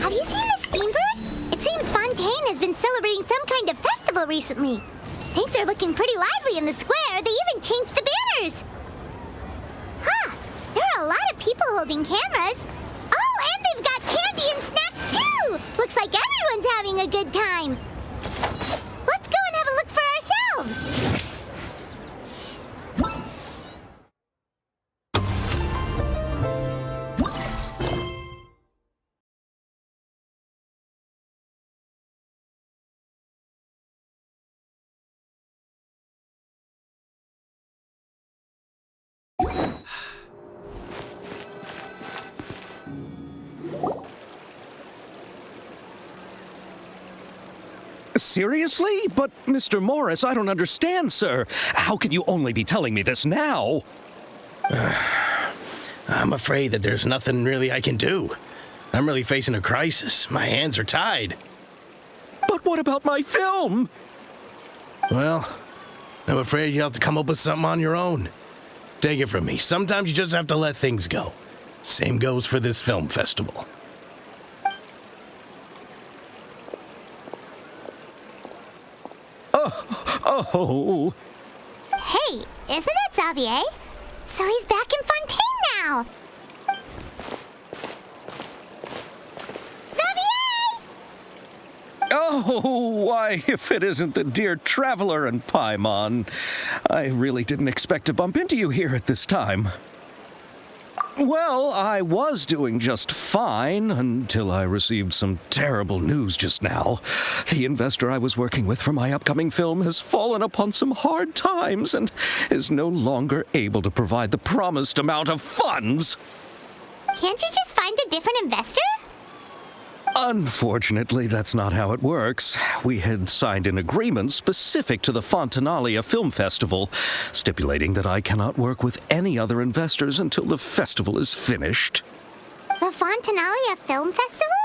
Have you seen the steambird? It seems Fontaine has been celebrating some kind of festival recently. Things are looking pretty lively in the square. They even changed the banners. Huh. There are a lot of people holding cameras. Oh, and they've got candy and snacks, too! Looks like everyone's having a good time. Let's go and have a look for ourselves. Seriously? But, Mr. Morris, I don't understand, sir. How can you only be telling me this now? I'm afraid that there's nothing really I can do. I'm really facing a crisis. My hands are tied. But what about my film? Well, I'm afraid you'll have to come up with something on your own. Take it from me. Sometimes you just have to let things go. Same goes for this film festival. Oh. Hey, isn't that Xavier? So he's back in Fontaine now. Xavier! Oh, why, if it isn't the dear traveler and Paimon. I really didn't expect to bump into you here at this time. Well, I was doing just fine until I received some terrible news just now. The investor I was working with for my upcoming film has fallen upon some hard times and is no longer able to provide the promised amount of funds. Can't you just find a different investor? Unfortunately, that's not how it works. We had signed an agreement specific to the Fontanal Film Festival, stipulating that I cannot work with any other investors until the festival is finished. The Fontanal Film Festival?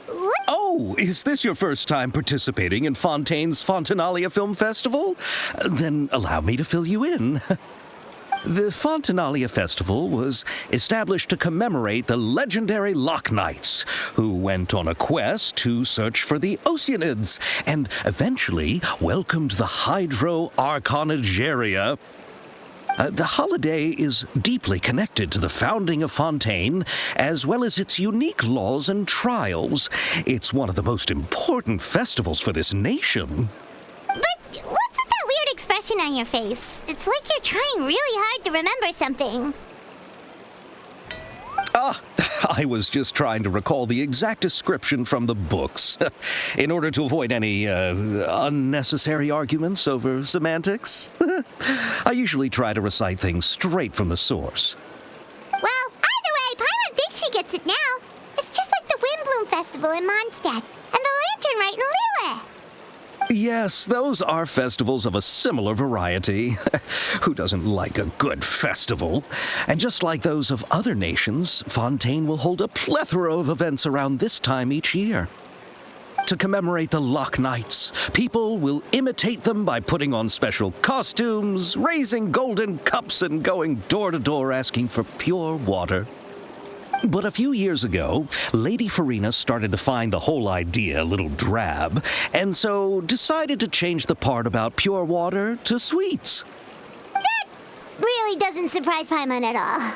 What? Oh, is this your first time participating in Fontaine's Fontanal Film Festival? Then allow me to fill you in. The Fontanal Festival was established to commemorate the legendary Loch Knights, who went on a quest to search for the Oceanids and eventually welcomed the Hydro Archonigeria. The holiday is deeply connected to the founding of Fontaine, as well as its unique laws and trials. It's one of the most important festivals for this nation. But what's with that weird expression on your face? It's like you're trying really hard to remember something. I was just trying to recall the exact description from the books, in order to avoid any unnecessary arguments over semantics. I usually try to recite things straight from the source. Well, either way, Paimon thinks she gets it now. It's just like the Windbloom Festival in Mondstadt, and the Lantern Rite in Lille. Yes, those are festivals of a similar variety. Who doesn't like a good festival? And just like those of other nations, Fontaine will hold a plethora of events around this time each year. To commemorate the Loch Knights, people will imitate them by putting on special costumes, raising golden cups, and going door to door asking for pure water. But a few years ago, Lady Furina started to find the whole idea a little drab, and so decided to change the part about pure water to sweets. That really doesn't surprise Paimon at all.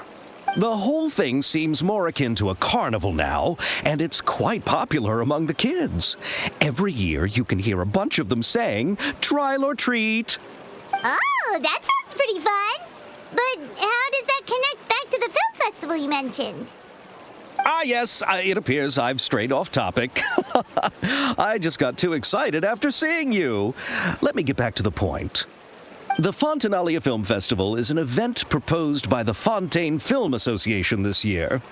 The whole thing seems more akin to a carnival now, and it's quite popular among the kids. Every year, you can hear a bunch of them saying, "Trial or treat." Oh, that sounds pretty fun. But how does that connect back to the film festival you mentioned? Yes, it appears I've strayed off topic. I just got too excited after seeing you. Let me get back to the point. The Fontanal Film Festival is an event proposed by the Fontaine Film Association this year.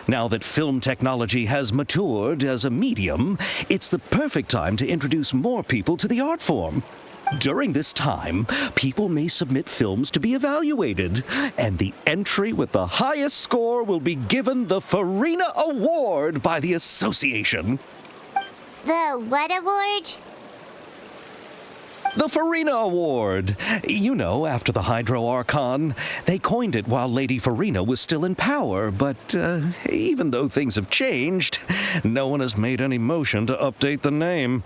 Now that film technology has matured as a medium, it's the perfect time to introduce more people to the art form. During this time, people may submit films to be evaluated, and the entry with the highest score will be given the Furina Award by the association. The what award? The Furina Award! You know, after the Hydro Archon. They coined it while Lady Furina was still in power, but even though things have changed, no one has made any motion to update the name.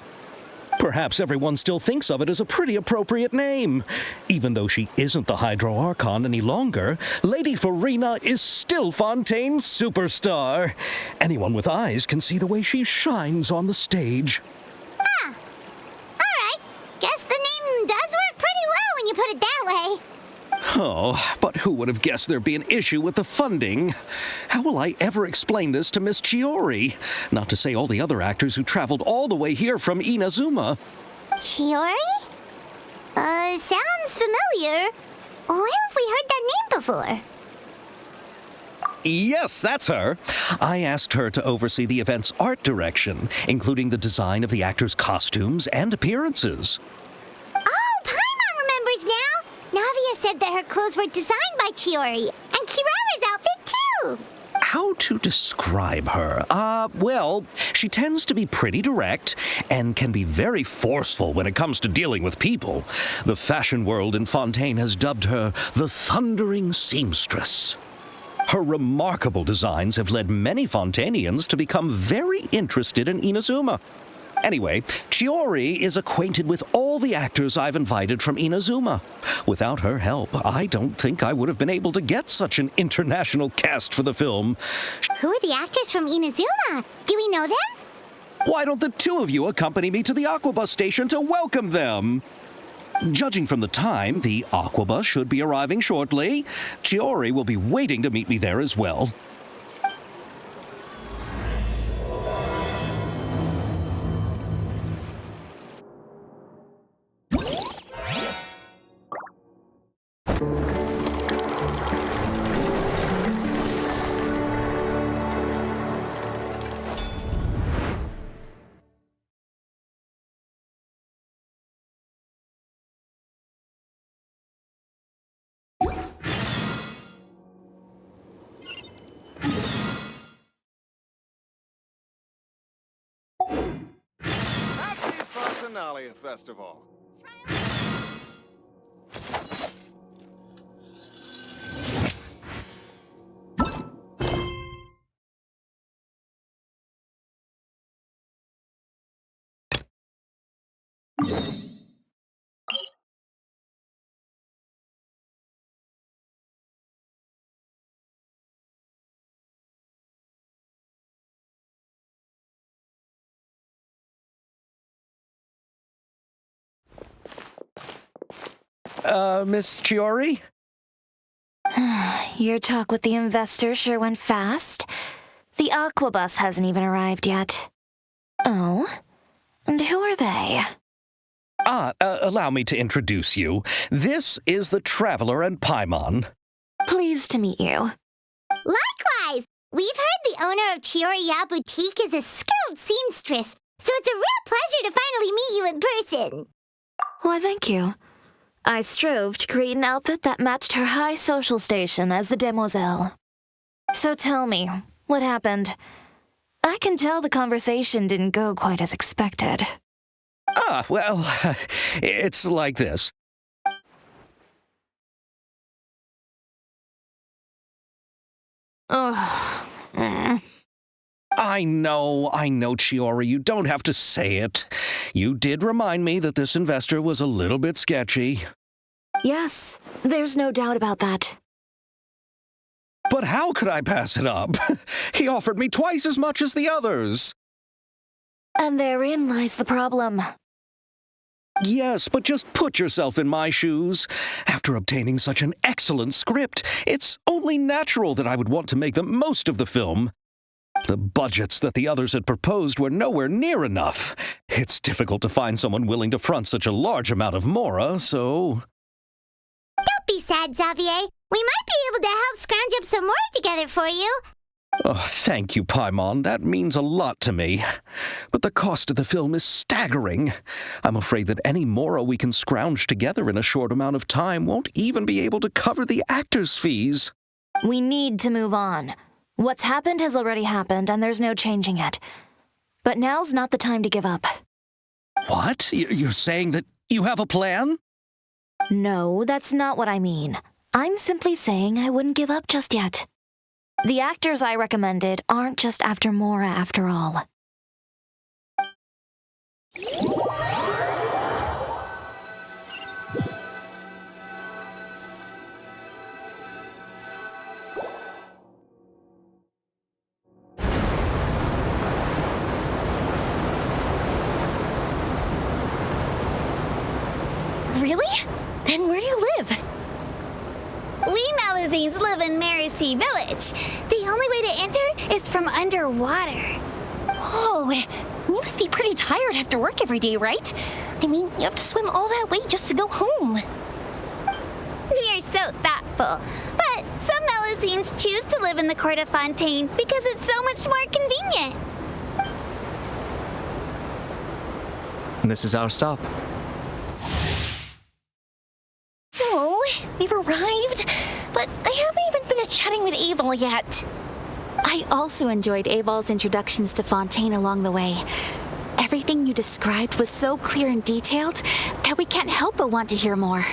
Perhaps everyone still thinks of it as a pretty appropriate name. Even though she isn't the Hydro Archon any longer, Lady Furina is still Fontaine's superstar. Anyone with eyes can see the way she shines on the stage. Guess the name does work pretty well when you put it that way. Oh, but who would have guessed there'd be an issue with the funding? How will I ever explain this to Miss Chiori? Not to say all the other actors who traveled all the way here from Inazuma. Chiori? Sounds familiar. Where have we heard that name before? Yes, that's her. I asked her to oversee the event's art direction, including the design of the actors' costumes and appearances. Oh, Paimon remembers now! Navia said that her clothes were designed by Chiori, and Kirara's outfit too! How to describe her? Well, she tends to be pretty direct and can be very forceful when it comes to dealing with people. The fashion world in Fontaine has dubbed her the Thundering Seamstress. Her remarkable designs have led many Fontainians to become very interested in Inazuma. Anyway, Chiori is acquainted with all the actors I've invited from Inazuma. Without her help, I don't think I would have been able to get such an international cast for the film. Who are the actors from Inazuma? Do we know them? Why don't the two of you accompany me to the Aquabus station to welcome them? Judging from the time, the Aquabus should be arriving shortly. Chiori will be waiting to meet me there as well. Happy Fontanal Festival. Miss Chiori? Your talk with the investor sure went fast. The Aquabus hasn't even arrived yet. Oh? And who are they? Allow me to introduce you. This is the Traveler and Paimon. Pleased to meet you. Likewise! We've heard the owner of Chiori Boutique is a skilled seamstress, so it's a real pleasure to finally meet you in person. Why, thank you. I strove to create an outfit that matched her high social station as the demoiselle. So tell me, what happened? I can tell the conversation didn't go quite as expected. Well, it's like this. Ugh. I know, Chiori, you don't have to say it. You did remind me that this investor was a little bit sketchy. Yes, there's no doubt about that. But how could I pass it up? He offered me twice as much as the others. And therein lies the problem. Yes, but just put yourself in my shoes. After obtaining such an excellent script, it's only natural that I would want to make the most of the film. The budgets that the others had proposed were nowhere near enough. It's difficult to find someone willing to front such a large amount of mora, so... Don't be sad, Xavier. We might be able to help scrounge up some more together for you. Oh, thank you, Paimon. That means a lot to me. But the cost of the film is staggering. I'm afraid that any mora we can scrounge together in a short amount of time won't even be able to cover the actors' fees. We need to move on. What's happened has already happened, and there's no changing it. But now's not the time to give up. What? You're saying that You have a plan? No, that's not what I mean. I'm simply saying I wouldn't give up just yet. The actors I recommended aren't just after Mora after all. Really? Then where do you live? We Malazines live in Mercy Village. The only way to enter is from underwater. Oh, you must be pretty tired after work every day, right? I mean, you have to swim all that way just to go home. We are so thoughtful. But some Malazines choose to live in the court of Fontaine because it's so much more convenient. This is our stop. Oh, we've arrived, but I haven't even finished chatting with Aval yet. I also enjoyed Aval's introductions to Fontaine along the way. Everything you described was so clear and detailed that we can't help but want to hear more.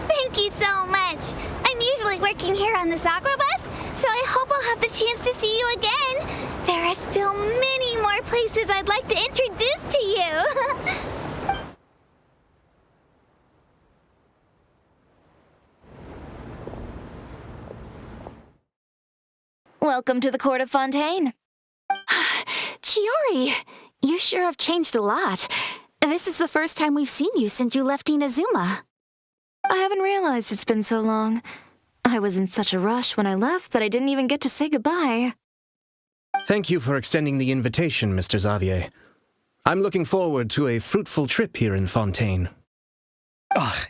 Thank you so much. I'm usually working here on this aqua bus, so I hope I'll have the chance to see you again. There are still many more places I'd like to introduce to you. Welcome to the court of Fontaine. Chiori, you sure have changed a lot. This is the first time we've seen you since you left Inazuma. I haven't realized it's been so long. I was in such a rush when I left that I didn't even get to say goodbye. Thank you for extending the invitation, Mr. Xavier. I'm looking forward to a fruitful trip here in Fontaine.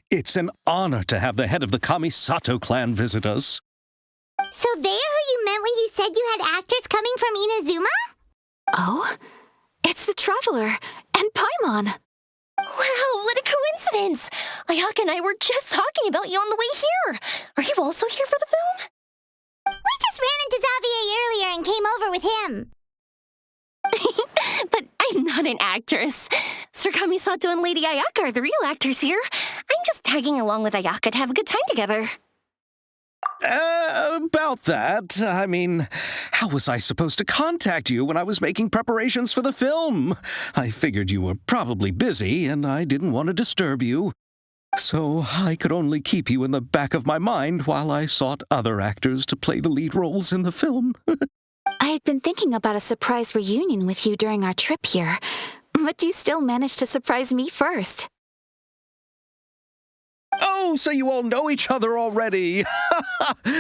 It's an honor to have the head of the Kamisato clan visit us. So they're who you meant when you said you had actors coming from Inazuma? Oh? It's the Traveler and Paimon. Wow, what a coincidence! Ayaka and I were just talking about you on the way here. Are you also here for the film? We just ran into Xavier earlier and came over with him. But I'm not an actress. Sir Kamisato and Lady Ayaka are the real actors here. I'm just tagging along with Ayaka to have a good time together. About that, I mean, how was I supposed to contact you when I was making preparations for the film? I figured you were probably busy, and I didn't want to disturb you. So I could only keep you in the back of my mind while I sought other actors to play the lead roles in the film. I had been thinking about a surprise reunion with you during our trip here, but you still managed to surprise me first. Oh, so you all know each other already.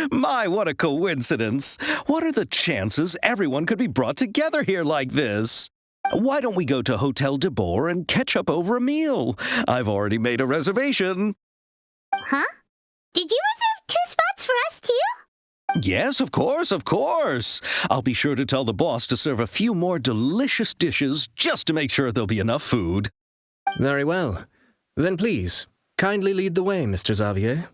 My, what a coincidence. What are the chances everyone could be brought together here like this? Why don't we go to Hotel de Boer and catch up over a meal? I've already made a reservation. Huh? Did you reserve 2 spots for us too? Yes, of course, of course. I'll be sure to tell the boss to serve a few more delicious dishes just to make sure there'll be enough food. Very well. Then please, kindly lead the way, Mr. Xavier.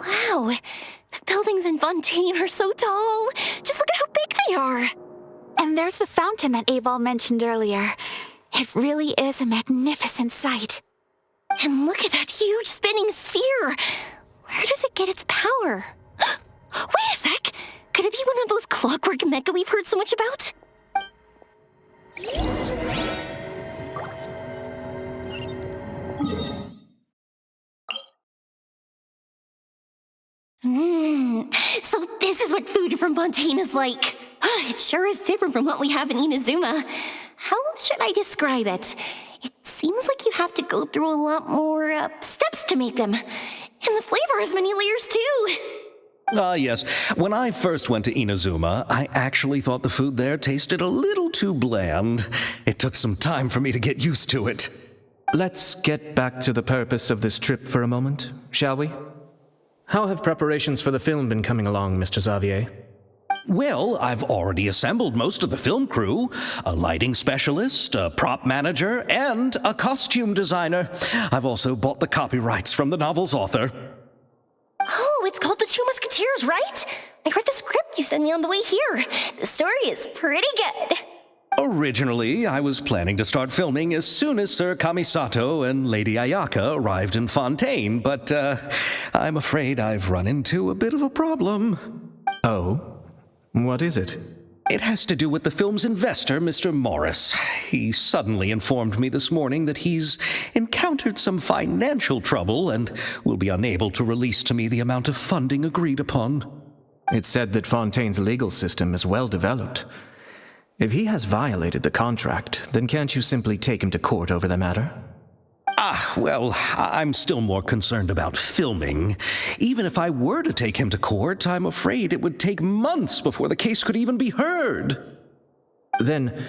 Wow, the buildings in Fontaine are so tall. Just look at how big they are. And there's the fountain that Aval mentioned earlier. It really is a magnificent sight. And look at that huge spinning sphere. Where does it get its power? Wait a sec. Could it be one of those clockwork mecha we've heard so much about? So this is what food from Fontaine is like. It sure is different from what we have in Inazuma. How should I describe it? It seems like you have to go through a lot more steps to make them. And the flavor has many layers too. Yes. When I first went to Inazuma, I actually thought the food there tasted a little too bland. It took some time for me to get used to it. Let's get back to the purpose of this trip for a moment, shall we? How have preparations for the film been coming along, Mr. Xavier? Well, I've already assembled most of the film crew, a lighting specialist, a prop manager, and a costume designer. I've also bought the copyrights from the novel's author. Oh, it's called The Two Musketeers, right? I read the script you sent me on the way here. The story is pretty good. Originally, I was planning to start filming as soon as Sir Kamisato and Lady Ayaka arrived in Fontaine, but I'm afraid I've run into a bit of a problem. Oh? What is it? It has to do with the film's investor, Mr. Morris. He suddenly informed me this morning that he's encountered some financial trouble and will be unable to release to me the amount of funding agreed upon. It's said that Fontaine's legal system is well developed. If he has violated the contract, then can't you simply take him to court over the matter? Well, I'm still more concerned about filming. Even if I were to take him to court, I'm afraid it would take months before the case could even be heard. Then,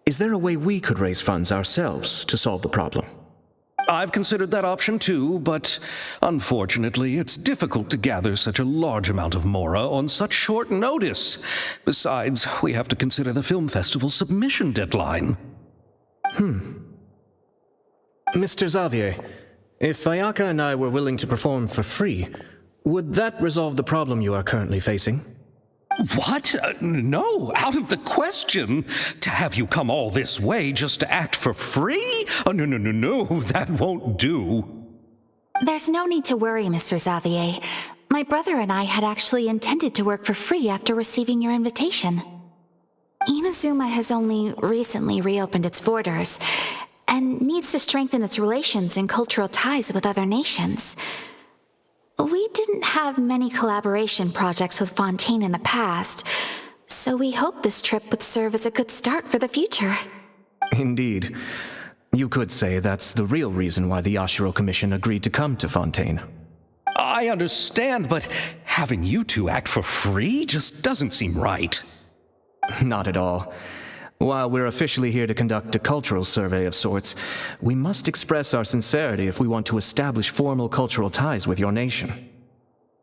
is there a way we could raise funds ourselves to solve the problem? I've considered that option too, but unfortunately, it's difficult to gather such a large amount of mora on such short notice. Besides, we have to consider the film festival's submission deadline. Mr. Xavier, if Ayaka and I were willing to perform for free, would that resolve the problem you are currently facing? What? No, out of the question. To have you come all this way just to act for free? Oh, no, that won't do. There's no need to worry, Mr. Xavier. My brother and I had actually intended to work for free after receiving your invitation. Inazuma has only recently reopened its borders, and needs to strengthen its relations and cultural ties with other nations. We didn't have many collaboration projects with Fontaine in the past, so we hoped this trip would serve as a good start for the future. Indeed. You could say that's the real reason why the Yashiro Commission agreed to come to Fontaine. I understand, but having you two act for free just doesn't seem right. Not at all. While we're officially here to conduct a cultural survey of sorts, we must express our sincerity if we want to establish formal cultural ties with your nation.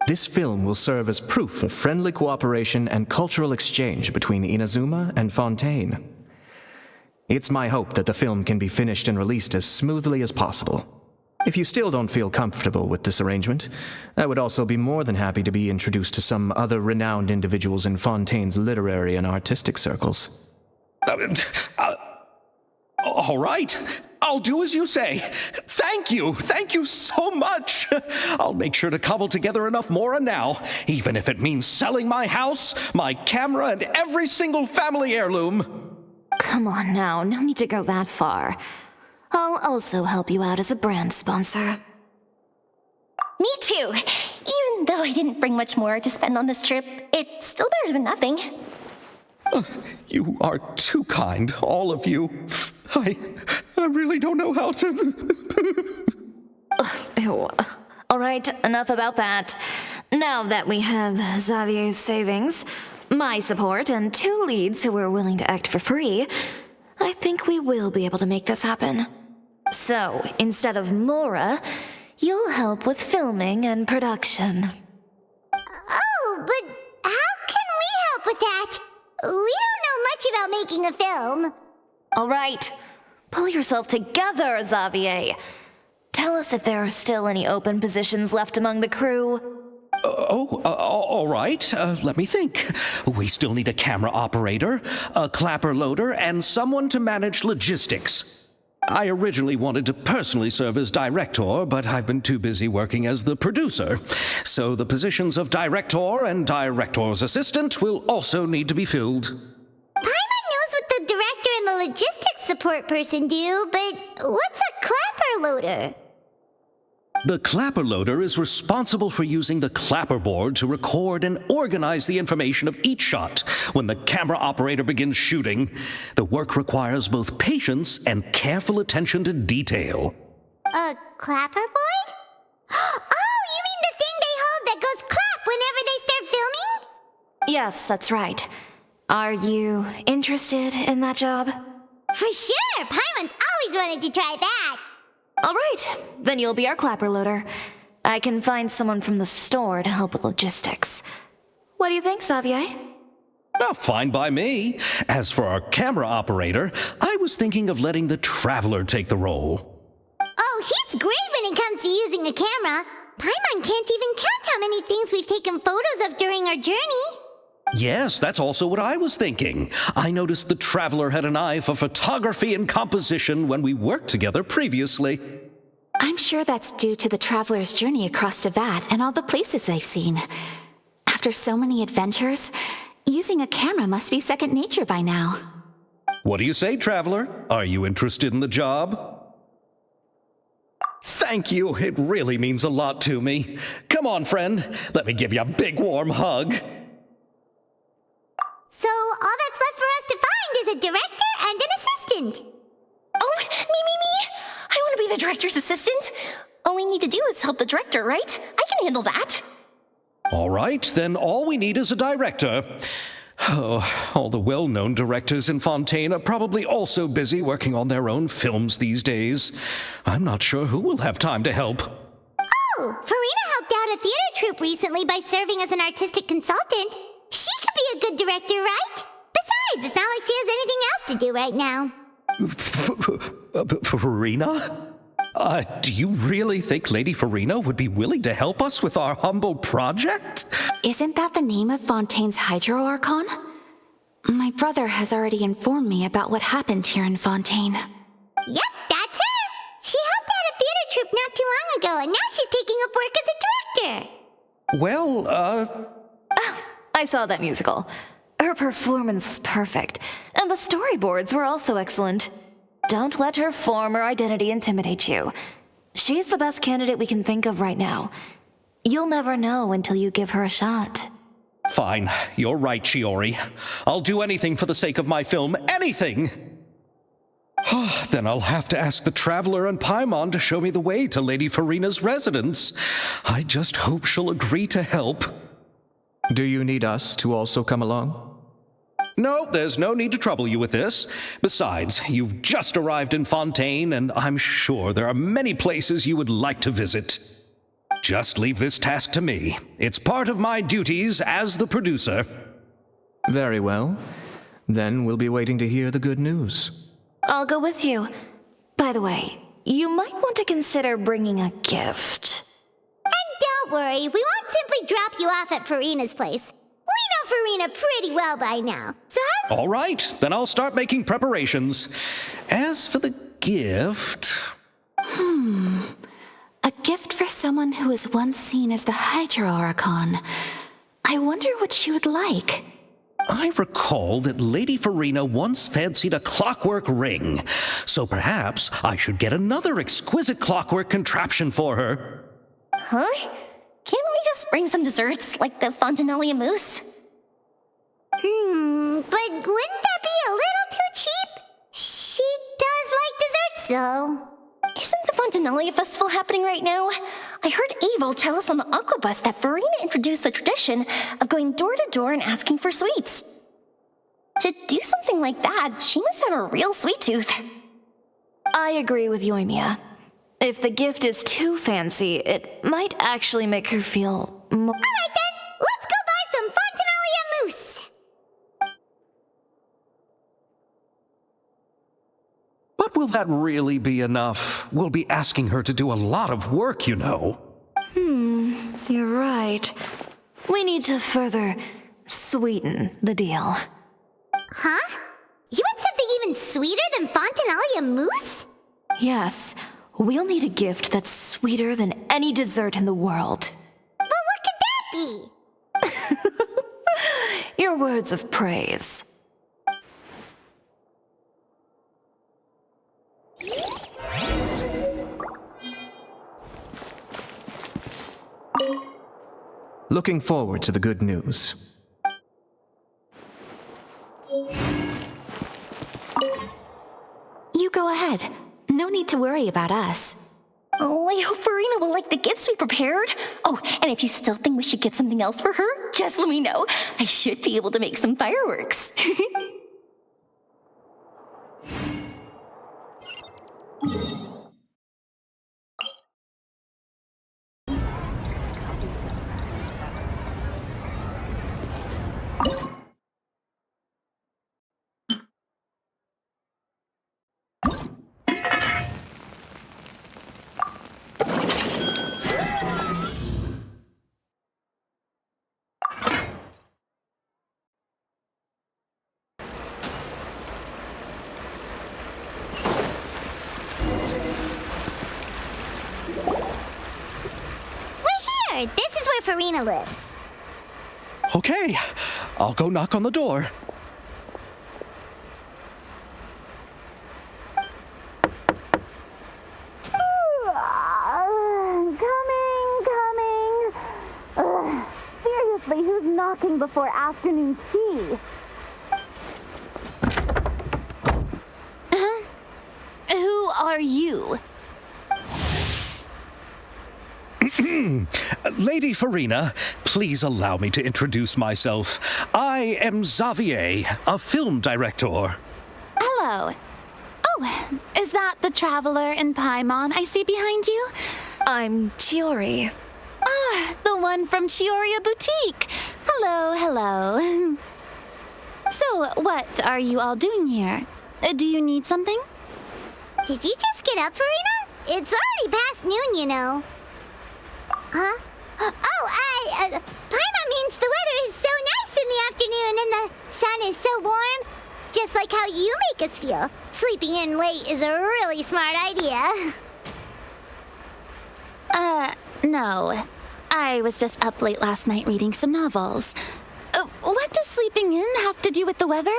This film will serve as proof of friendly cooperation and cultural exchange between Inazuma and Fontaine. It's my hope that the film can be finished and released as smoothly as possible. If you still don't feel comfortable with this arrangement, I would also be more than happy to be introduced to some other renowned individuals in Fontaine's literary and artistic circles. All right, I'll do as you say. Thank you so much. I'll make sure to cobble together enough mora now, even if it means selling my house, my camera, and every single family heirloom. Come on now, no need to go that far. I'll also help you out as a brand sponsor. Me too. Even though I didn't bring much more to spend on this trip, it's still better than nothing. You are too kind, all of you. I really don't know how to... Ew. All right, enough about that. Now that we have Xavier's savings, my support, and 2 leads who are willing to act for free, I think we will be able to make this happen. So, instead of mora, you'll help with filming and production. Oh, but how can we help with that? We don't know much about making a film. All right, pull yourself together, Xavier. Tell us if there are still any open positions left among the crew. All right. Let me think. We still need a camera operator, a clapper loader, and someone to manage logistics. I originally wanted to personally serve as director, but I've been too busy working as the producer. So the positions of director and director's assistant will also need to be filled. Paimon knows what the director and the logistics support person do, but what's a clapper loader? The clapper loader is responsible for using the clapperboard to record and organize the information of each shot when the camera operator begins shooting. The work requires both patience and careful attention to detail. A clapperboard? Oh, you mean the thing they hold that goes clap whenever they start filming? Yes, that's right. Are you interested in that job? For sure! Paimon's always wanted to try that! All right, then you'll be our clapper loader. I can find someone from the store to help with logistics. What do you think, Xavier? Oh, fine by me. As for our camera operator, I was thinking of letting the Traveler take the role. Oh, he's great when it comes to using a camera. Paimon can't even count how many things we've taken photos of during our journey. Yes, that's also what I was thinking. I noticed the Traveler had an eye for photography and composition when we worked together previously. I'm sure that's due to the traveler's journey across Teyvat and all the places they've seen. After so many adventures, using a camera must be second nature by now. What do you say, Traveler? Are you interested in the job? Thank you. It really means a lot to me. Come on, friend. Let me give you a big warm hug. So all that's left for us to find is a director and an assistant. Oh, me. I want to be the director's assistant. All we need to do is help the director, right? I can handle that. All right, then all we need is a director. Oh, all the well-known directors in Fontaine are probably also busy working on their own films these days. I'm not sure who will have time to help. Oh, Furina helped out a theater troupe recently by serving as an artistic consultant. She could be a good director, right? Besides, it's not like she has anything else to do right now. Furina? Do you really think Lady Furina would be willing to help us with our humble project? Isn't that the name of Fontaine's Hydro Archon? My brother has already informed me about what happened here in Fontaine. Yep, that's her. She helped out a theater troupe not too long ago, and now she's taking up work as a director. Well, I saw that musical. Her performance was perfect, and the storyboards were also excellent. Don't let her former identity intimidate you. She's the best candidate we can think of right now. You'll never know until you give her a shot. Fine. You're right, Chiori. I'll do anything for the sake of my film. Anything! Then I'll have to ask the Traveler and Paimon to show me the way to Lady Furina's residence. I just hope she'll agree to help. Do you need us to also come along? No, there's no need to trouble you with this. Besides, you've just arrived in Fontaine, and I'm sure there are many places you would like to visit. Just leave this task to me. It's part of my duties as the producer. Very well. Then we'll be waiting to hear the good news. I'll go with you. By the way, you might want to consider bringing a gift. And don't worry, we won't simply drop you off at Furina's place. We know Furina pretty well by now, so All right, then I'll start making preparations. As for the gift... A gift for someone who was once seen as the Hydro Archon. I wonder what she would like. I recall that Lady Furina once fancied a clockwork ring, so perhaps I should get another exquisite clockwork contraption for her. Huh? Can't we just bring some desserts, like the Fontinalia mousse? but wouldn't that be a little too cheap? She does like desserts, though. Isn't the Fontinalia festival happening right now? I heard Abel tell us on the Aquabus that Furina introduced the tradition of going door to door and asking for sweets. To do something like that, she must have a real sweet tooth. I agree with Yoimiya. If the gift is too fancy, it might actually make her feel more... All right, then. Let's go buy some Fontinalia mousse. But will that really be enough? We'll be asking her to do a lot of work, you know. You're right. We need to further sweeten the deal. Huh? You want something even sweeter than Fontinalia mousse? Yes, we'll need a gift that's sweeter than any dessert in the world. But what could that be? Your words of praise. Looking forward to the good news. You go ahead. No need to worry about us. Oh, I hope Furina will like the gifts we prepared. Oh, and if you still think we should get something else for her, just let me know. I should be able to make some fireworks. Sure, this is where Furina lives. Okay, I'll go knock on the door. Coming. Seriously, who's knocking before afternoon tea? Who are you? Lady Furina, please allow me to introduce myself. I am Xavier, a film director. Hello. Oh, is that the traveler in Paimon I see behind you? I'm Chiori. Ah, the one from Chiori Boutique. Hello. So, what are you all doing here? Do you need something? Did you just get up, Furina? It's already past noon, you know. Huh? Paimon means the weather is so nice in the afternoon and the sun is so warm. Just like how you make us feel. Sleeping in late is a really smart idea. No. I was just up late last night reading some novels. What does sleeping in have to do with the weather?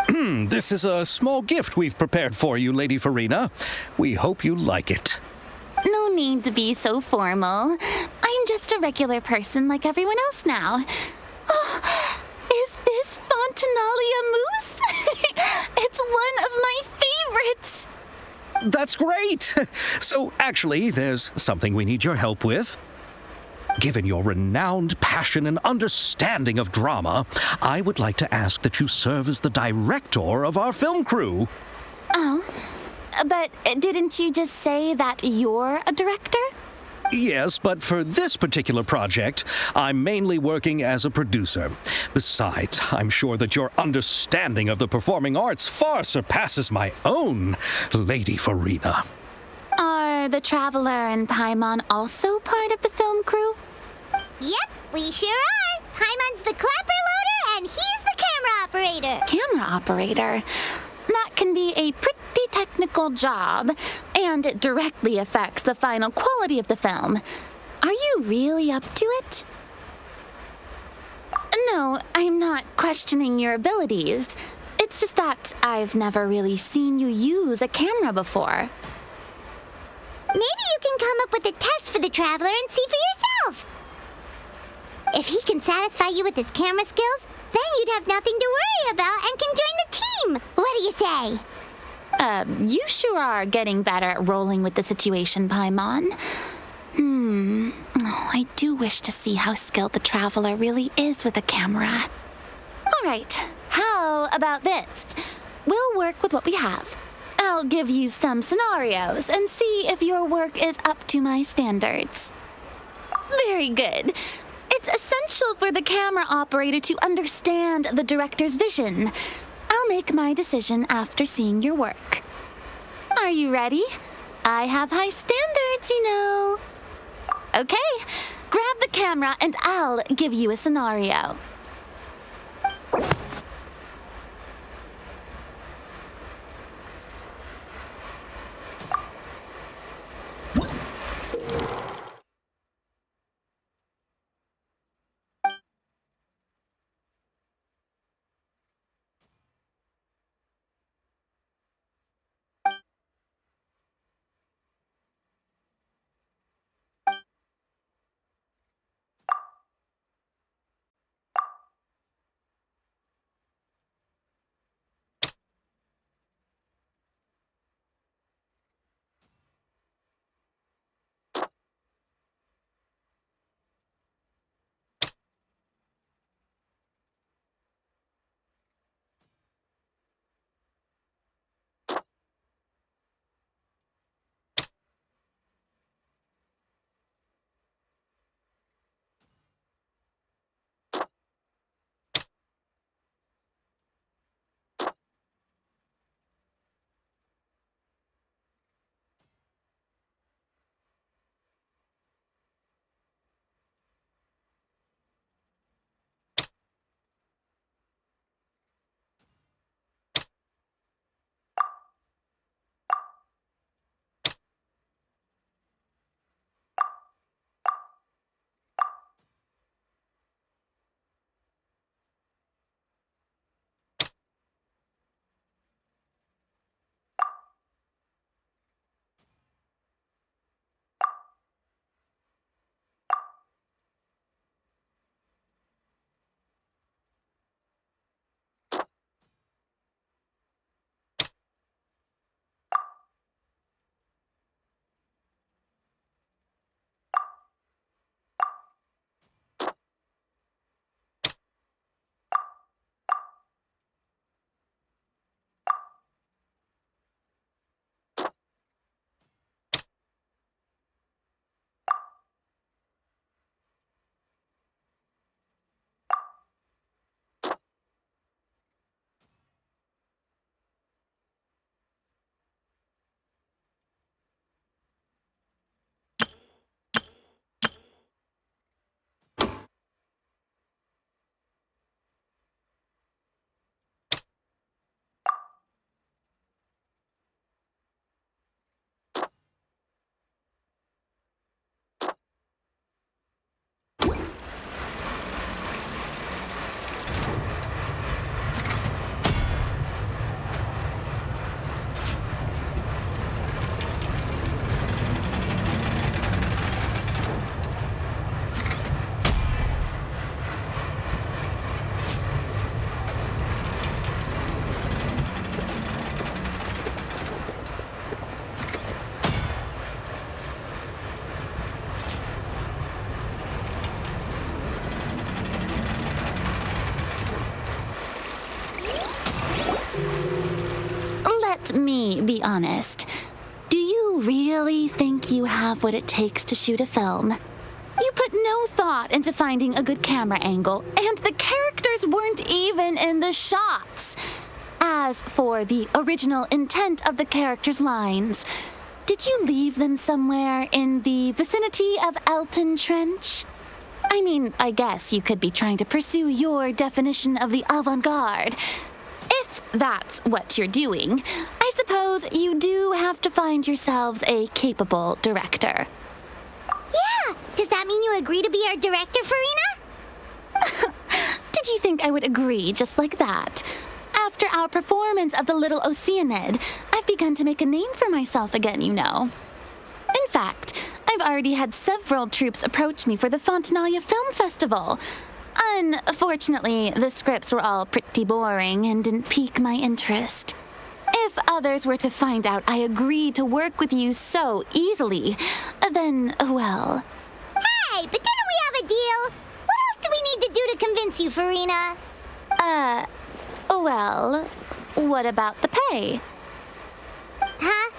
This is a small gift we've prepared for you, Lady Furina. We hope you like it. No need to be so formal. I'm just a regular person like everyone else now. Oh, is this Fontinalia mousse? It's one of my favorites. That's great! So, actually, there's something we need your help with. Given your renowned passion and understanding of drama, I would like to ask that you serve as the director of our film crew. Oh, but didn't you just say that you're a director? Yes, but for this particular project, I'm mainly working as a producer. Besides, I'm sure that your understanding of the performing arts far surpasses my own, Lady Furina. Are the Traveler and Paimon also part of the film crew? Yep, we sure are. Paimon's the clapper loader and he's the camera operator. Camera operator? That can be a pretty technical job, and it directly affects the final quality of the film. Are you really up to it? No, I'm not questioning your abilities. It's just that I've never really seen you use a camera before. Maybe you can come up with a test for the Traveler and see for yourself. If he can satisfy you with his camera skills, then you'd have nothing to worry about and can join the team. What do you say? You sure are getting better at rolling with the situation, Paimon. Oh, I do wish to see how skilled the Traveler really is with a camera. All right, how about this? We'll work with what we have. I'll give you some scenarios and see if your work is up to my standards. Very good. It's essential for the camera operator to understand the director's vision. I'll make my decision after seeing your work. Are you ready? I have high standards, you know. Okay, grab the camera and I'll give you a scenario. Let me be honest. Do you really think you have what it takes to shoot a film? You put no thought into finding a good camera angle, and the characters weren't even in the shots. As for the original intent of the characters' lines, did you leave them somewhere in the vicinity of Elton Trench? I mean, I guess you could be trying to pursue your definition of the avant-garde. If that's what you're doing, I suppose you do have to find yourselves a capable director. Yeah! Does that mean you agree to be our director, Furina? Did you think I would agree just like that? After our performance of the Little Oceanid, I've begun to make a name for myself again, you know. In fact, I've already had several troops approach me for the Fontanal Film Festival. Unfortunately, the scripts were all pretty boring and didn't pique my interest. If others were to find out I agreed to work with you so easily, then, well... Hey, but didn't we have a deal? What else do we need to do to convince you, Furina? Well, what about the pay? Huh?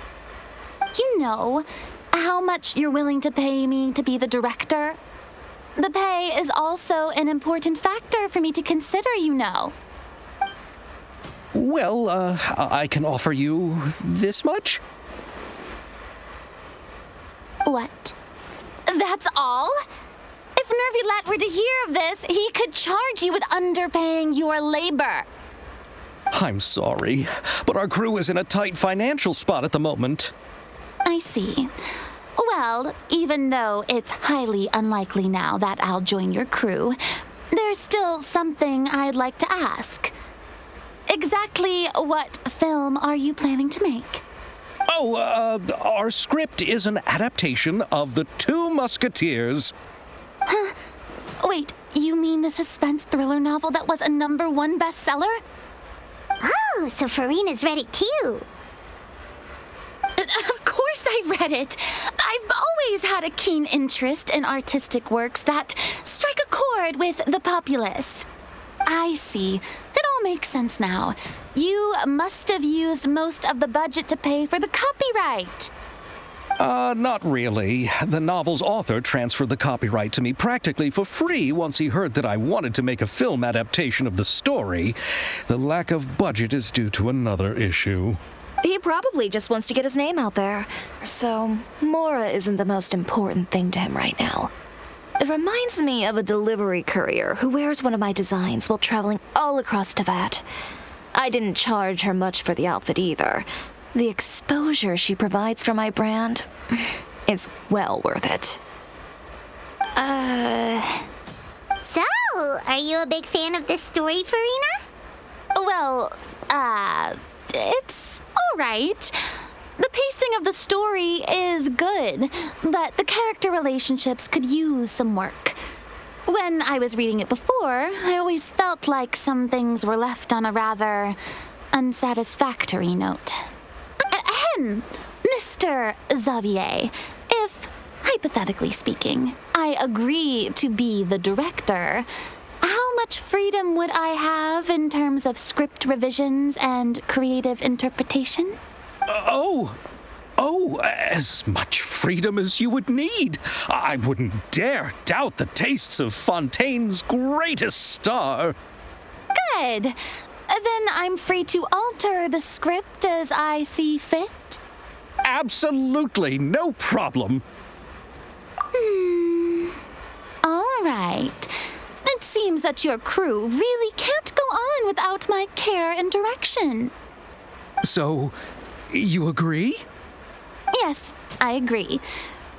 You know, how much you're willing to pay me to be the director? The pay is also an important factor for me to consider, you know. Well, I can offer you this much? What? That's all? If Nervilat were to hear of this, he could charge you with underpaying your labor. I'm sorry, but our crew is in a tight financial spot at the moment. I see. Well, even though it's highly unlikely now that I'll join your crew, there's still something I'd like to ask. Exactly what film are you planning to make? Oh, our script is an adaptation of The Two Musketeers. Huh? Wait, you mean the suspense thriller novel that was a #1 bestseller? Oh, so Furina's read it too. Of course I read it. I've always had a keen interest in artistic works that strike a chord with the populace. I see. It all makes sense now. You must have used most of the budget to pay for the copyright. Not really. The novel's author transferred the copyright to me practically for free once he heard that I wanted to make a film adaptation of the story. The lack of budget is due to another issue. He probably just wants to get his name out there. So, Mora isn't the most important thing to him right now. It reminds me of a delivery courier who wears one of my designs while traveling all across Teyvat. I didn't charge her much for the outfit either. The exposure she provides for my brand is well worth it. So, are you a big fan of this story, Furina? Well, it's all right. The pacing of the story is good, but the character relationships could use some work. When I was reading it before, I always felt like some things were left on a rather unsatisfactory note. Ahem, Mr. Xavier, if, hypothetically speaking, I agree to be the director, how much freedom would I have in terms of script revisions and creative interpretation? As much freedom as you would need. I wouldn't dare doubt the tastes of Fontaine's greatest star. Good. Then I'm free to alter the script as I see fit? Absolutely, no problem. All right. It seems that your crew really can't go on without my care and direction. So, you agree? Yes, I agree.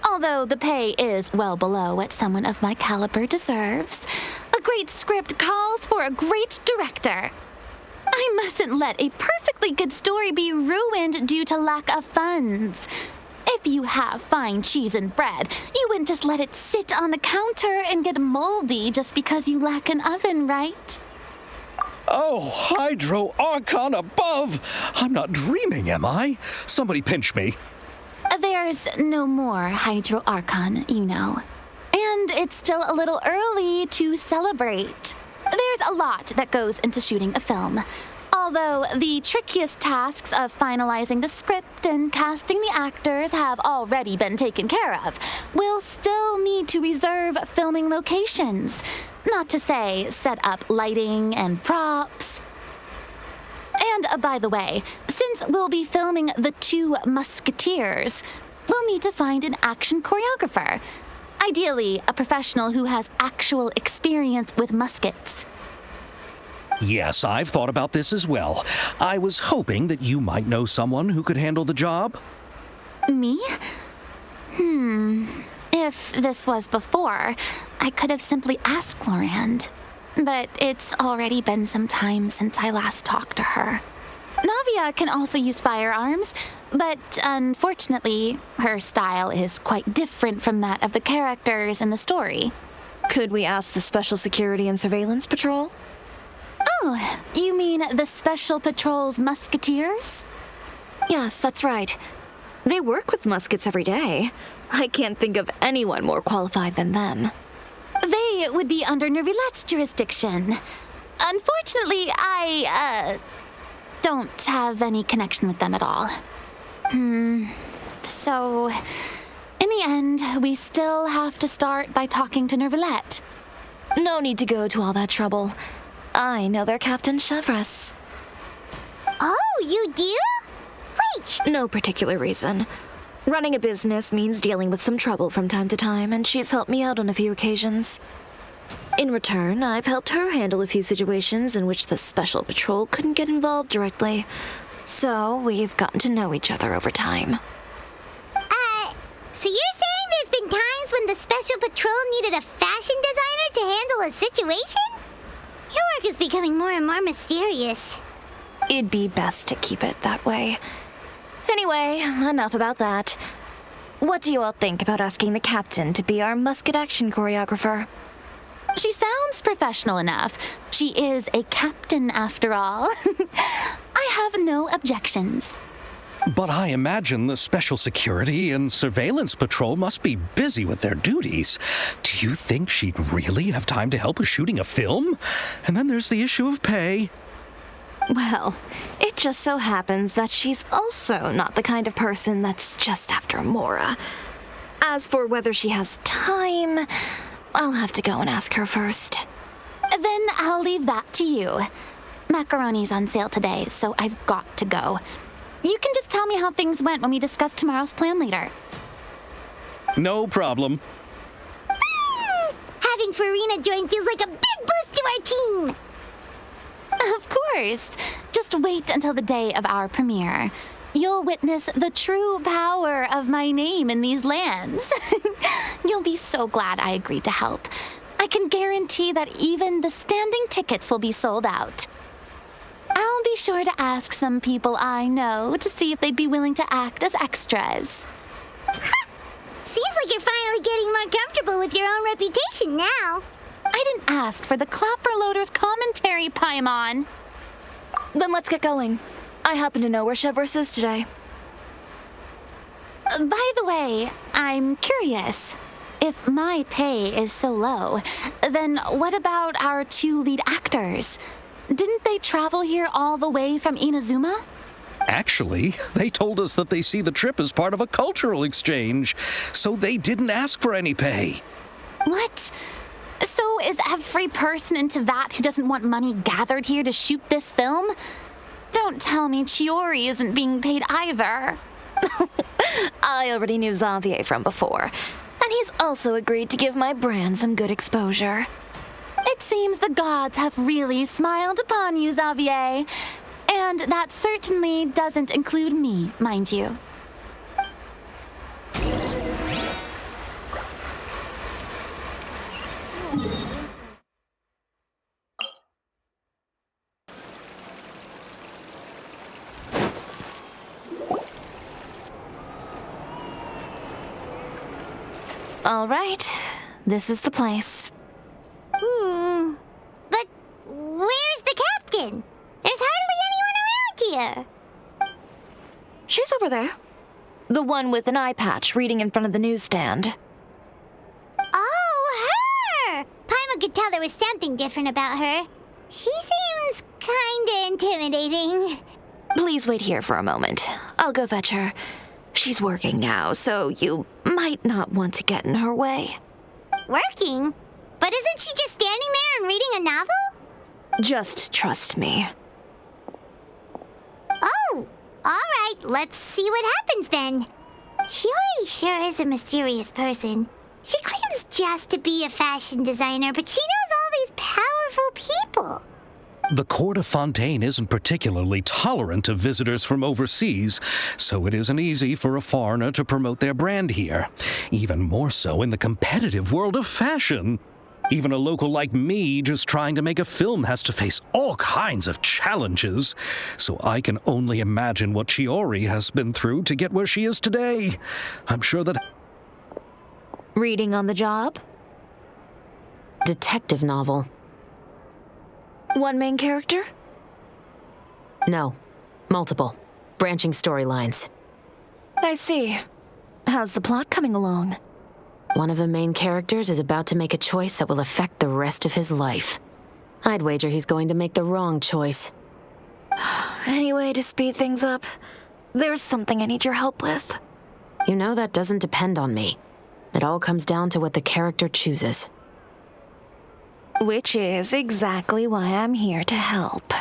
Although the pay is well below what someone of my caliber deserves. A great script calls for a great director. I mustn't let a perfectly good story be ruined due to lack of funds. If you have fine cheese and bread, you wouldn't just let it sit on the counter and get moldy just because you lack an oven, right? Oh, Hydro Archon above! I'm not dreaming, am I? Somebody pinch me. There's no more Hydro Archon, you know. And it's still a little early to celebrate. There's a lot that goes into shooting a film. Although the trickiest tasks of finalizing the script and casting the actors have already been taken care of, we'll still need to reserve filming locations. Not to say set up lighting and props. And by the way, since we'll be filming the 2 Musketeers, we'll need to find an action choreographer. Ideally, a professional who has actual experience with muskets. Yes, I've thought about this as well. I was hoping that you might know someone who could handle the job. Me? If this was before, I could have simply asked Glorand. But it's already been some time since I last talked to her. Navia can also use firearms, but unfortunately, her style is quite different from that of the characters in the story. Could we ask the Special Security and Surveillance Patrol? Oh, you mean the Special Patrol's Musketeers? Yes, that's right. They work with muskets every day. I can't think of anyone more qualified than them. They would be under Nervilette's jurisdiction. Unfortunately, I don't have any connection with them at all. So, in the end, we still have to start by talking to Nervilette. No need to go to all that trouble. I know their captain, Chevreuse. Oh, you do? Wait! No particular reason. Running a business means dealing with some trouble from time to time, and she's helped me out on a few occasions. In return, I've helped her handle a few situations in which the Special Patrol couldn't get involved directly. So, we've gotten to know each other over time. So you're saying there's been times when the Special Patrol needed a fashion designer to handle a situation? Your work is becoming more and more mysterious. It'd be best to keep it that way. Anyway, enough about that. What do you all think about asking the captain to be our musket action choreographer? She sounds professional enough. She is a captain, after all. I have no objections. But I imagine the Special Security and Surveillance Patrol must be busy with their duties. Do you think she'd really have time to help with shooting a film? And then there's the issue of pay. Well, it just so happens that she's also not the kind of person that's just after Mora. As for whether she has time, I'll have to go and ask her first. Then I'll leave that to you. Macaroni's on sale today, so I've got to go. You can just tell me how things went when we discuss tomorrow's plan later. No problem. Having Furina join feels like a big boost to our team. Of course. Just wait until the day of our premiere. You'll witness the true power of my name in these lands. You'll be so glad I agreed to help. I can guarantee that even the standing tickets will be sold out. I'll be sure to ask some people I know to see if they'd be willing to act as extras. Seems like you're finally getting more comfortable with your own reputation now. I didn't ask for the clapper loader's commentary, Paimon. Then let's get going. I happen to know where Chevreuse is today. By the way, I'm curious. If my pay is so low, then what about our 2 lead actors? Didn't they travel here all the way from Inazuma? Actually, they told us that they see the trip as part of a cultural exchange, so they didn't ask for any pay. What? So is every person in Tevat who doesn't want money gathered here to shoot this film? Don't tell me Chiori isn't being paid either. I already knew Xavier from before, and he's also agreed to give my brand some good exposure. It seems the gods have really smiled upon you, Xavier. And that certainly doesn't include me, mind you. All right, this is the place. But where's the captain? There's hardly anyone around here. She's over there. The one with an eye patch reading in front of the newsstand. Oh, her! Paimon could tell there was something different about her. She seems kinda intimidating. Please wait here for a moment. I'll go fetch her. She's working now, so you might not want to get in her way. Working? But isn't she just standing there and reading a novel? Just trust me. Oh, alright, let's see what happens then. Chiori sure is a mysterious person. She claims just to be a fashion designer, but she knows all these powerful people. The court of Fontaine isn't particularly tolerant of visitors from overseas, so it isn't easy for a foreigner to promote their brand here. Even more so in the competitive world of fashion. Even a local like me just trying to make a film has to face all kinds of challenges. So I can only imagine what Chiori has been through to get where she is today. I'm sure that... Reading on the job? Detective novel. One main character? No. Multiple. Branching storylines. I see. How's the plot coming along? One of the main characters is about to make a choice that will affect the rest of his life. I'd wager he's going to make the wrong choice. Any way to speed things up? There's something I need your help with. You know that doesn't depend on me. It all comes down to what the character chooses. Which is exactly why I'm here to help.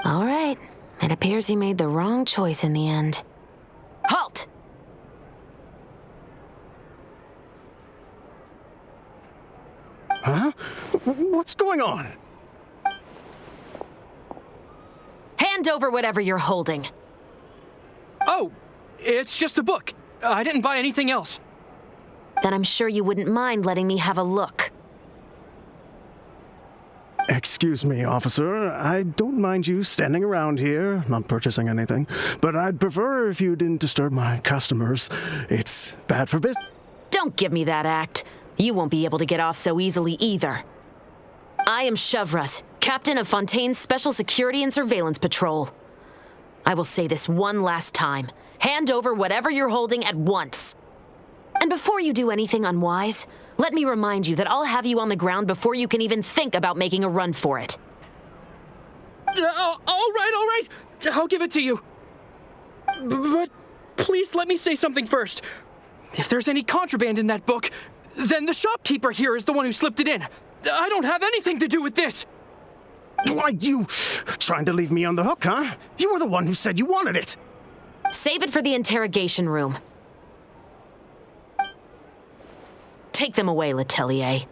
All right. It appears he made the wrong choice in the end. Halt! Huh? What's going on? Hand over whatever you're holding. Oh, it's just a book. I didn't buy anything else. Then I'm sure you wouldn't mind letting me have a look. Excuse me, officer. I don't mind you standing around here, not purchasing anything, but I'd prefer if you didn't disturb my customers. It's bad for business. Don't give me that act. You won't be able to get off so easily either. I am Chevreuse, captain of Fontaine's Special Security and Surveillance Patrol. I will say this one last time. Hand over whatever you're holding at once. And before you do anything unwise, let me remind you that I'll have you on the ground before you can even think about making a run for it. All right. I'll give it to you. But please let me say something first. If there's any contraband in that book, then the shopkeeper here is the one who slipped it in. I don't have anything to do with this. Why, you trying to leave me on the hook, huh? You were the one who said you wanted it. Save it for the interrogation room. Take them away, Letelier.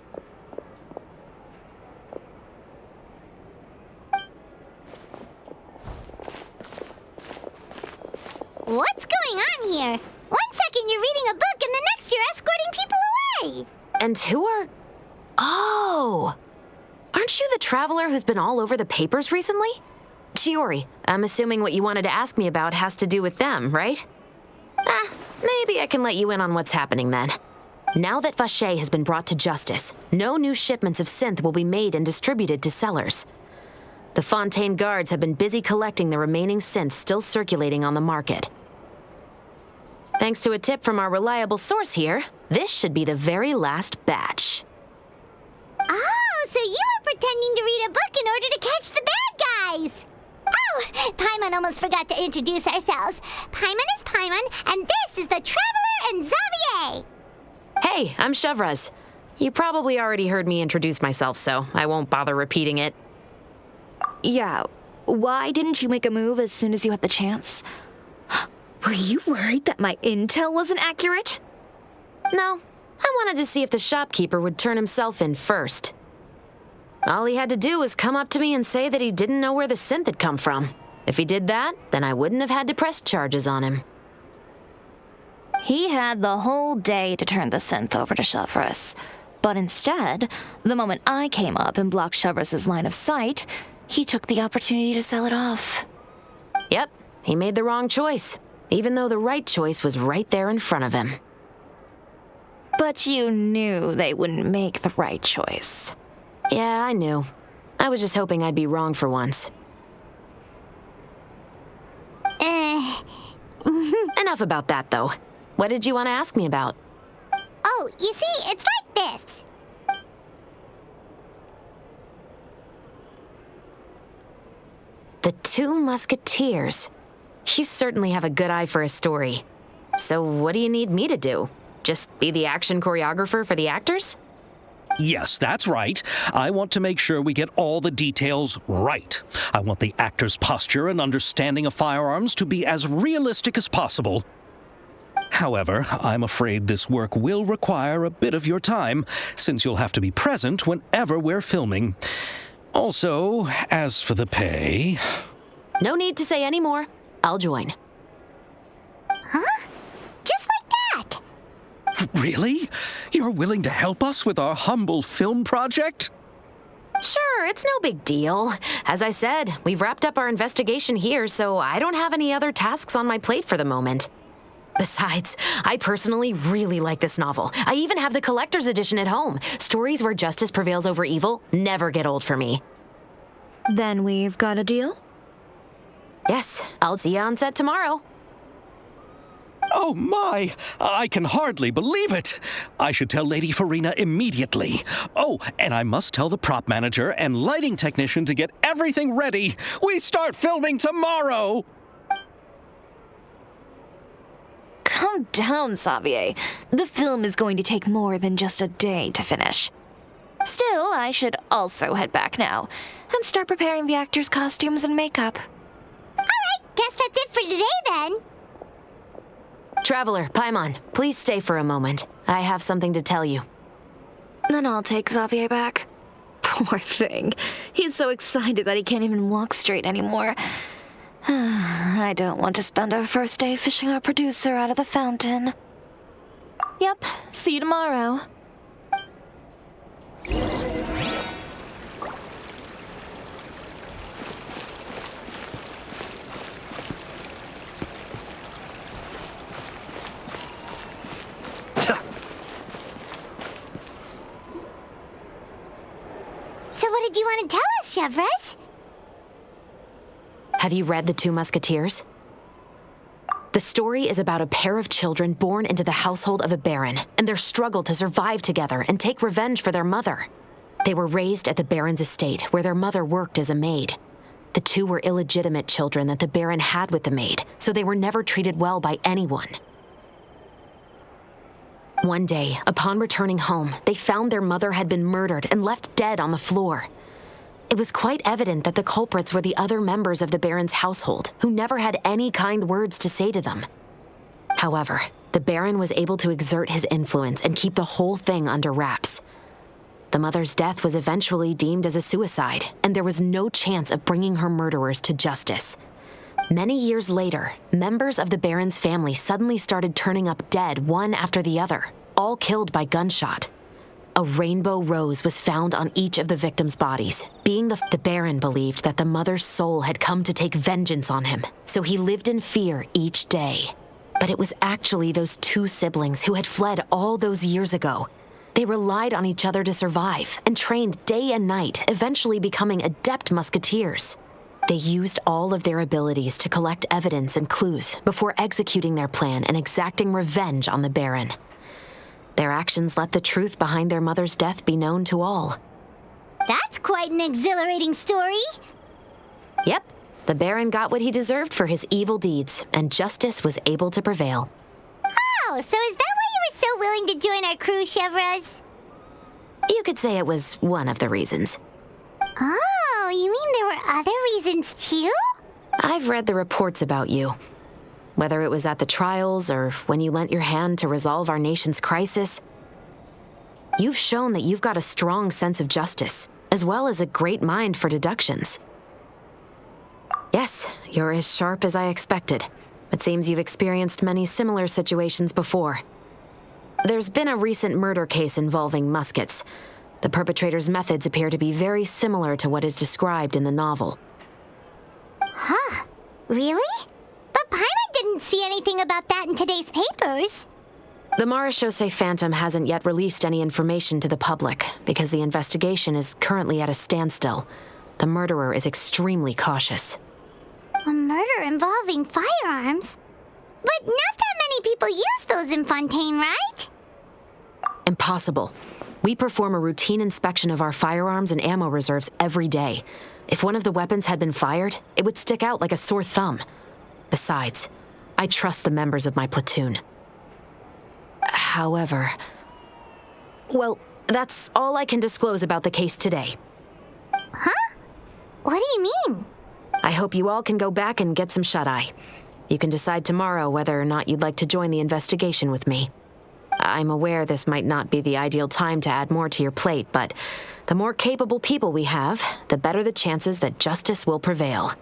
What's going on here? 1 second you're reading a book and the next you're escorting people away. And who are... Oh! Aren't you the traveler who's been all over the papers recently? Chiori, I'm assuming what you wanted to ask me about has to do with them, right? Maybe I can let you in on what's happening then. Now that Vacher has been brought to justice, no new shipments of synth will be made and distributed to sellers. The Fontaine guards have been busy collecting the remaining synths still circulating on the market. Thanks to a tip from our reliable source here, this should be the very last batch. Oh, so you were pretending to read a book in order to catch the bad guys. Oh, Paimon almost forgot to introduce ourselves. Paimon is Paimon, and this is the Traveler and Xavier. Hey, I'm Chevreuse. You probably already heard me introduce myself, so I won't bother repeating it. Yeah, why didn't you make a move as soon as you had the chance? Were you worried that my intel wasn't accurate? No, I wanted to see if the shopkeeper would turn himself in first. All he had to do was come up to me and say that he didn't know where the synth had come from. If he did that, then I wouldn't have had to press charges on him. He had the whole day to turn the synth over to Chevreuse. But instead, the moment I came up and blocked Chevreuse's line of sight, he took the opportunity to sell it off. Yep, he made the wrong choice, even though the right choice was right there in front of him. But you knew they wouldn't make the right choice. Yeah, I knew. I was just hoping I'd be wrong for once. Enough about that, though. What did you want to ask me about? Oh, you see, it's like this. The Two Musketeers. You certainly have a good eye for a story. So what do you need me to do? Just be the action choreographer for the actors? Yes, that's right. I want to make sure we get all the details right. I want the actor's posture and understanding of firearms to be as realistic as possible. However, I'm afraid this work will require a bit of your time, since you'll have to be present whenever we're filming. Also, as for the pay... No need to say any more. I'll join. Huh? Just like that? Really? You're willing to help us with our humble film project? Sure, it's no big deal. As I said, we've wrapped up our investigation here, so I don't have any other tasks on my plate for the moment. Besides, I personally really like this novel. I even have the collector's edition at home. Stories where justice prevails over evil never get old for me. Then we've got a deal? Yes, I'll see you on set tomorrow. Oh my! I can hardly believe it! I should tell Lady Furina immediately. Oh, and I must tell the prop manager and lighting technician to get everything ready. We start filming tomorrow! Calm down, Xavier. The film is going to take more than just a day to finish. Still, I should also head back now and start preparing the actors' costumes and makeup. Alright, guess that's it for today then. Traveler, Paimon, please stay for a moment. I have something to tell you. Then I'll take Xavier back. Poor thing. He's so excited that he can't even walk straight anymore. I don't want to spend our first day fishing our producer out of the fountain. Yep, see you tomorrow. So what did you want to tell us, Chevreuse? Have you read The Two Musketeers? The story is about a pair of children born into the household of a baron and their struggle to survive together and take revenge for their mother. They were raised at the baron's estate, where their mother worked as a maid. The two were illegitimate children that the baron had with the maid, so they were never treated well by anyone. One day, upon returning home, they found their mother had been murdered and left dead on the floor. It was quite evident that the culprits were the other members of the baron's household, who never had any kind words to say to them. However, the baron was able to exert his influence and keep the whole thing under wraps. The mother's death was eventually deemed as a suicide, and there was no chance of bringing her murderers to justice. Many years later, members of the baron's family suddenly started turning up dead one after the other, all killed by gunshot. A rainbow rose was found on each of the victims' bodies, being the baron believed that the mother's soul had come to take vengeance on him, so he lived in fear each day. But it was actually those two siblings who had fled all those years ago. They relied on each other to survive and trained day and night, eventually becoming adept musketeers. They used all of their abilities to collect evidence and clues before executing their plan and exacting revenge on the baron. Their actions let the truth behind their mother's death be known to all. That's quite an exhilarating story. Yep, the baron got what he deserved for his evil deeds, and justice was able to prevail. Oh, so is that why you were so willing to join our crew, Chevreuse? You could say it was one of the reasons. Oh, you mean there were other reasons too? I've read the reports about you. Whether it was at the trials or when you lent your hand to resolve our nation's crisis, you've shown that you've got a strong sense of justice, as well as a great mind for deductions. Yes, you're as sharp as I expected. It seems you've experienced many similar situations before. There's been a recent murder case involving Muskets. The perpetrator's methods appear to be very similar to what is described in the novel. Huh? Really? But Paimon didn't see anything about that in today's papers. The Marechaussee Phantom hasn't yet released any information to the public because the investigation is currently at a standstill. The murderer is extremely cautious. A murder involving firearms? But not that many people use those in Fontaine, right? Impossible. We perform a routine inspection of our firearms and ammo reserves every day. If one of the weapons had been fired, it would stick out like a sore thumb. Besides, I trust the members of my platoon. However... Well, that's all I can disclose about the case today. Huh? What do you mean? I hope you all can go back and get some shut-eye. You can decide tomorrow whether or not you'd like to join the investigation with me. I'm aware this might not be the ideal time to add more to your plate, but the more capable people we have, the better the chances that justice will prevail.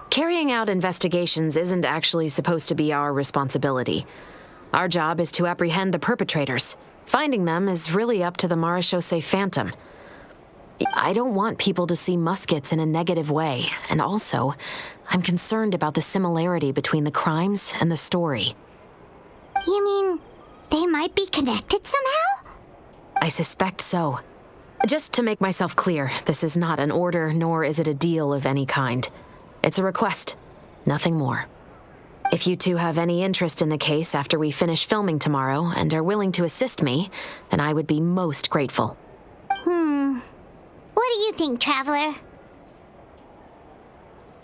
Carrying out investigations isn't actually supposed to be our responsibility. Our job is to apprehend the perpetrators. Finding them is really up to the Marechaussee Phantom. I don't want people to see Muskets in a negative way, and also, I'm concerned about the similarity between the crimes and the story. You mean they might be connected somehow? I suspect so. Just to make myself clear, this is not an order, nor is it a deal of any kind. It's a request, nothing more. If you two have any interest in the case after we finish filming tomorrow and are willing to assist me, then I would be most grateful. What do you think, Traveler? Yeah,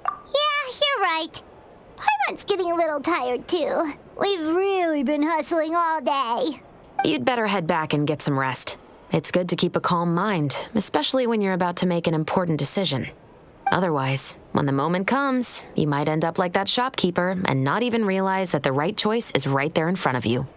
you're right. Paimon's getting a little tired, too. We've really been hustling all day. You'd better head back and get some rest. It's good to keep a calm mind, especially when you're about to make an important decision. Otherwise, when the moment comes, you might end up like that shopkeeper and not even realize that the right choice is right there in front of you.